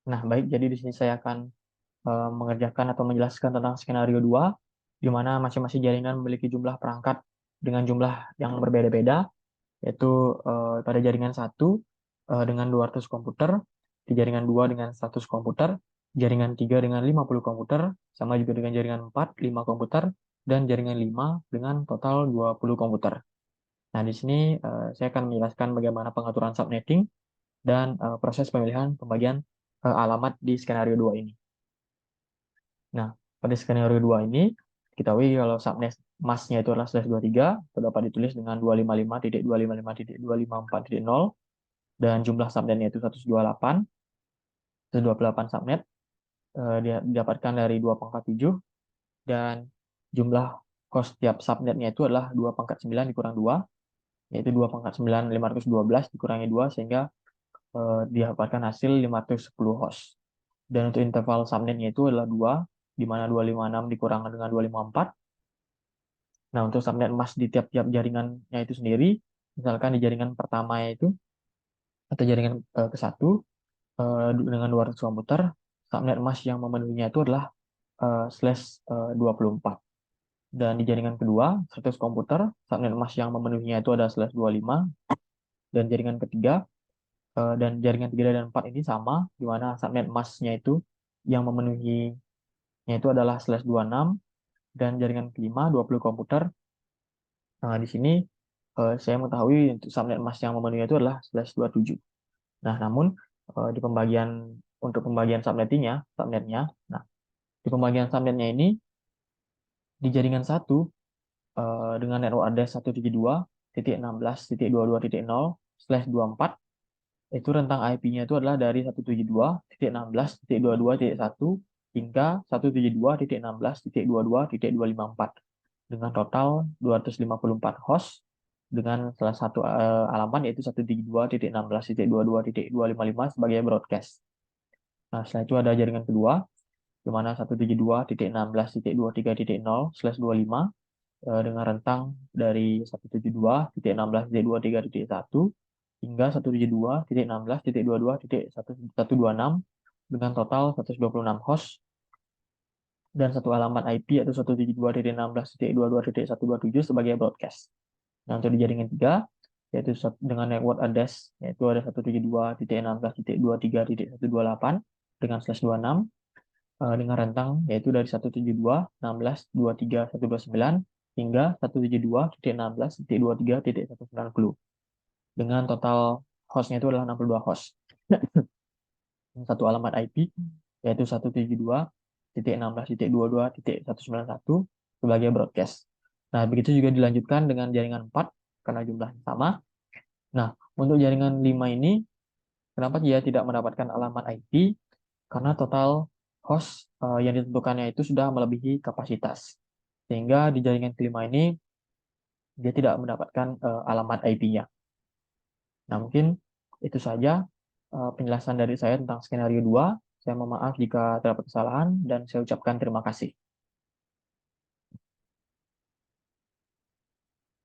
Nah, baik, jadi di sini saya akan mengerjakan atau menjelaskan tentang skenario 2, di mana masing-masing jaringan memiliki jumlah perangkat dengan jumlah yang berbeda-beda, yaitu pada jaringan 1 dengan 200 komputer, di jaringan 2 dengan 100 komputer, jaringan 3 dengan 50 komputer, sama juga dengan jaringan 4, 5 komputer, dan jaringan 5 dengan total 20 komputer. Nah, di sini saya akan menjelaskan bagaimana pengaturan subnetting dan proses pemilihan pembagian alamat di skenario 2 ini. Nah, pada skenario 2 ini, kita ketahui kalau subnet masknya itu adalah /23, atau dapat ditulis dengan 255.255.254.0, dan jumlah subnetnya itu 128 subnet, didapatkan dari 2 pangkat 7, dan jumlah host tiap subnetnya itu adalah 2 pangkat 9 dikurang 2, yaitu 2 pangkat 9, 512 dikurangi 2, sehingga didapatkan hasil 510 host. Dan untuk interval subnetnya itu adalah 2, di mana 256 dikurangkan dengan 254. Nah, untuk subnet mask di tiap-tiap jaringannya itu sendiri, misalkan di jaringan pertama itu, atau jaringan ke-1, dengan 200 komputer, subnet mask yang memenuhinya itu adalah /24. Dan di jaringan kedua, 100 komputer, subnet mask yang memenuhinya itu adalah /25. Dan jaringan ketiga, dan jaringan 3 dan 4 ini sama, di mana subnet masknya itu yang memenuhinya itu adalah /26, dan jaringan kelima 20 komputer. Nah, di sini saya mengetahui untuk subnet mask yang memenuhi itu adalah /27. Nah, namun di untuk pembagian subnetnya, nah, di pembagian subnetnya ini di jaringan 1 dengan network address 172.16.22.0/24, itu rentang IP-nya itu adalah dari 172.16.22.1 hingga 172.16.22.254 dengan total 254 host dengan salah satu alamat yaitu 172.16.22.255 sebagai broadcast. Nah, setelah itu ada jaringan kedua, di mana 172.16.23.0/25 dengan rentang dari 172.16.23.1 hingga 172.16.22.126 dengan total 126 host dan satu alamat IP yaitu 172.16.22.127 sebagai broadcast. Nah, untuk di jaringan 3, yaitu dengan network address, yaitu ada 172.16.23.128 dengan /26, dengan rentang yaitu dari 172.16.23.129 hingga 172.16.23.190 dengan total hostnya itu adalah 62 host. Satu alamat IP yaitu 172.16.22.191 sebagai broadcast. Nah, begitu juga dilanjutkan dengan jaringan 4 karena jumlahnya sama. Nah, untuk jaringan 5 ini, kenapa dia tidak mendapatkan alamat IP? Karena total host yang ditentukannya itu sudah melebihi kapasitas. Sehingga di jaringan kelima ini, dia tidak mendapatkan alamat IP-nya. Nah, mungkin itu saja penjelasan dari saya tentang skenario 2. Saya mohon maaf jika terdapat kesalahan, dan saya ucapkan terima kasih.